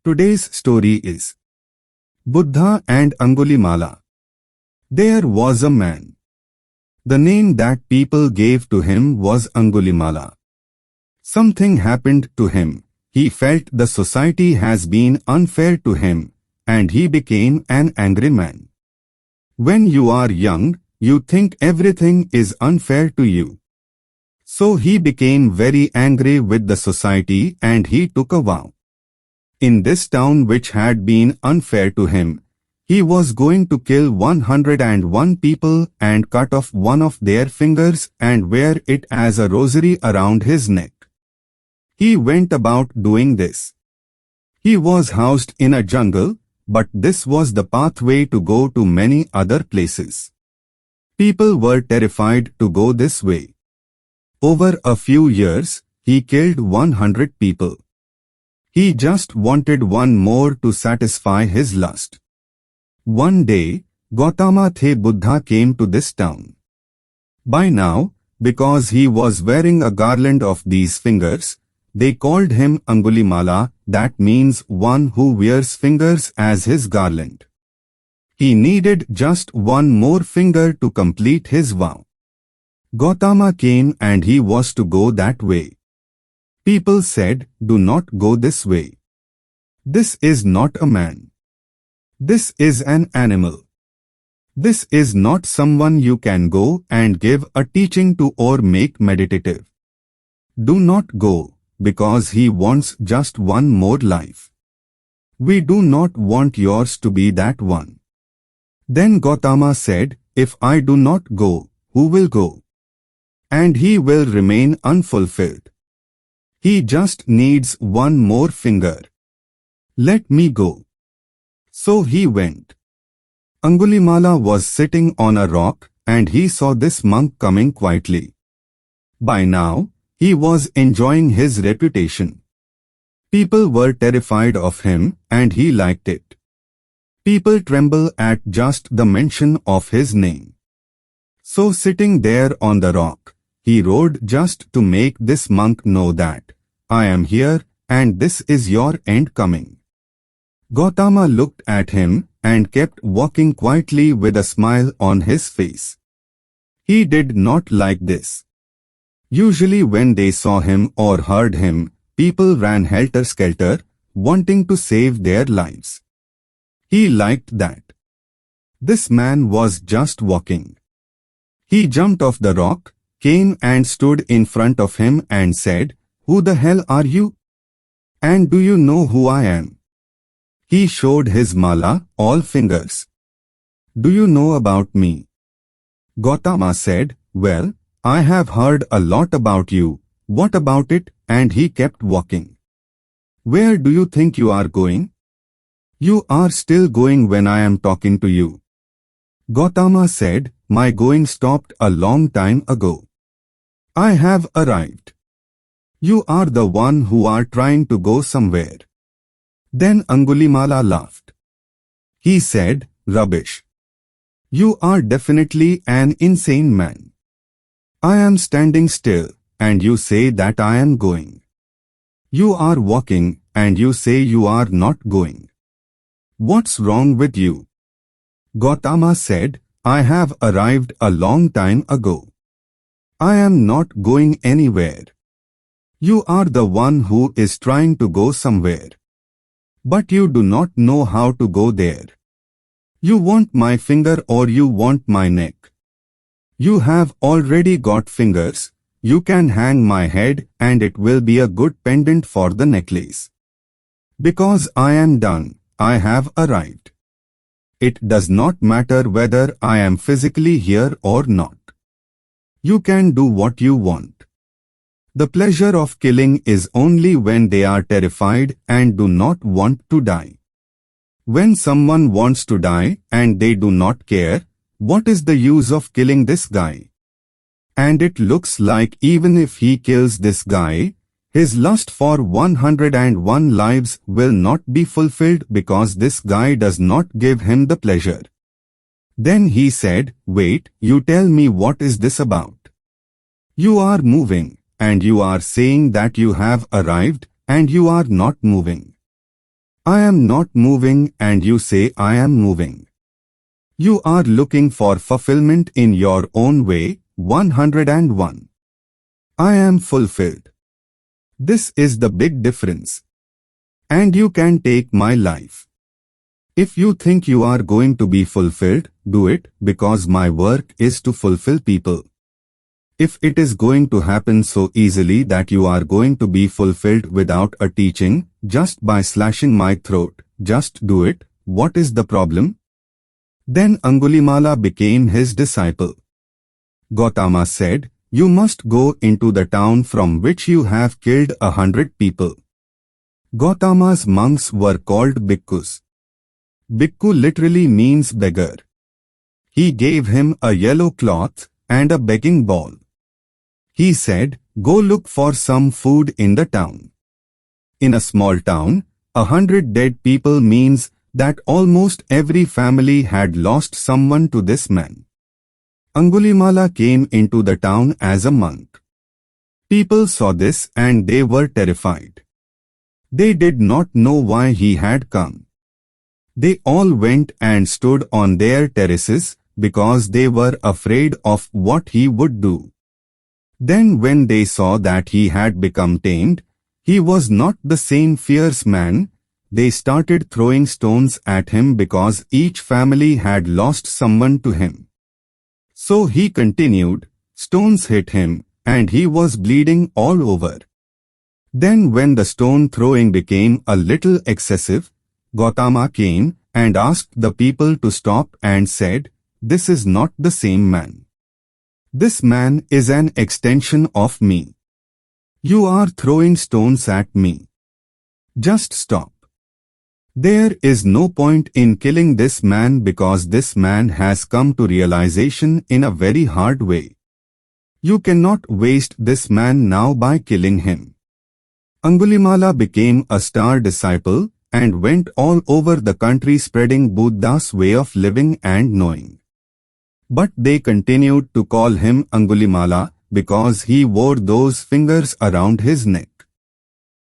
Today's story is Buddha and Angulimala. There was a man. The name that people gave to him was Angulimala. Something happened to him. He felt the society has been unfair to him, and he became an angry man. When you are young, you think everything is unfair to you. So he became very angry with the society and he took a vow. In this town which had been unfair to him, he was going to kill 101 people and cut off one of their fingers and wear it as a rosary around his neck. He went about doing this. He was housed in a jungle, but this was the pathway to go to many other places. People were terrified to go this way. Over a few years, he killed 100 people. He just wanted one more to satisfy his lust. One day, Gautama Buddha came to this town. By now, because he was wearing a garland of these fingers, they called him Angulimala, that means one who wears fingers as his garland. He needed just one more finger to complete his vow. Gautama came and he was to go that way. People said, "Do not go this way. This is not a man. This is an animal. This is not someone you can go and give a teaching to or make meditative. Do not go, because he wants just one more life. We do not want yours to be that one." Then Gautama said, "If I do not go, who will go? And he will remain unfulfilled. He just needs one more finger. Let me go." So he went. Angulimala was sitting on a rock and he saw this monk coming quietly. By now, he was enjoying his reputation. People were terrified of him and he liked it. People tremble at just the mention of his name. So sitting there on the rock, he rode just to make this monk know that, "I am here and this is your end coming." Gautama looked at him and kept walking quietly with a smile on his face. He did not like this. Usually when they saw him or heard him, people ran helter-skelter, wanting to save their lives. He liked that. This man was just walking. He jumped off the rock, came and stood in front of him and said, "Who the hell are you? And do you know who I am?" He showed his mala, all fingers. "Do you know about me?" Gautama said, "Well, I have heard a lot about you. What about it?" And he kept walking. "Where do you think you are going?" "You are still going when I am talking to you." Gautama said, "My going stopped a long time ago. I have arrived. You are the one who are trying to go somewhere." Then Angulimala laughed. He said, "Rubbish. You are definitely an insane man. I am standing still, and you say that I am going. You are walking, and you say you are not going. What's wrong with you?" Gautama said, "I have arrived a long time ago. I am not going anywhere. You are the one who is trying to go somewhere. But you do not know how to go there. You want my finger or you want my neck. You have already got fingers. You can hang my head and it will be a good pendant for the necklace. Because I am done, I have arrived. It does not matter whether I am physically here or not. You can do what you want. The pleasure of killing is only when they are terrified and do not want to die. When someone wants to die and they do not care, what is the use of killing this guy? And it looks like even if he kills this guy, his lust for 101 lives will not be fulfilled because this guy does not give him the pleasure." Then he said, "Wait, you tell me what is this about? You are moving. And you are saying that you have arrived, and you are not moving. I am not moving and you say I am moving. You are looking for fulfillment in your own way. 101. I am fulfilled. This is the big difference. And you can take my life. If you think you are going to be fulfilled, do it, because my work is to fulfill people. If it is going to happen so easily that you are going to be fulfilled without a teaching, just by slashing my throat, just do it. What is the problem? Then Angulimala became his disciple. Gautama said, you must go into the town from which you have killed 100 people. Gautama's monks were called bhikkhus. Bhikkhu literally means beggar. He gave him a yellow cloth and a begging bowl. He said, go look for some food in the town. In a small town, 100 dead people means that almost every family had lost someone to this man. Angulimala came into the town as a monk. People saw this and they were terrified. They did not know why he had come. They all went and stood on their terraces because they were afraid of what he would do. Then when they saw that he had become tamed, he was not the same fierce man, they started throwing stones at him because each family had lost someone to him. So he continued, stones hit him, and he was bleeding all over. Then when the stone throwing became a little excessive, Gautama came and asked the people to stop and said, this is not the same man. This man is an extension of me. You are throwing stones at me. Just stop. There is no point in killing this man because this man has come to realization in a very hard way. You cannot waste this man now by killing him. Angulimala became a star disciple and went all over the country spreading Buddha's way of living and knowing. But they continued to call him Angulimala because he wore those fingers around his neck.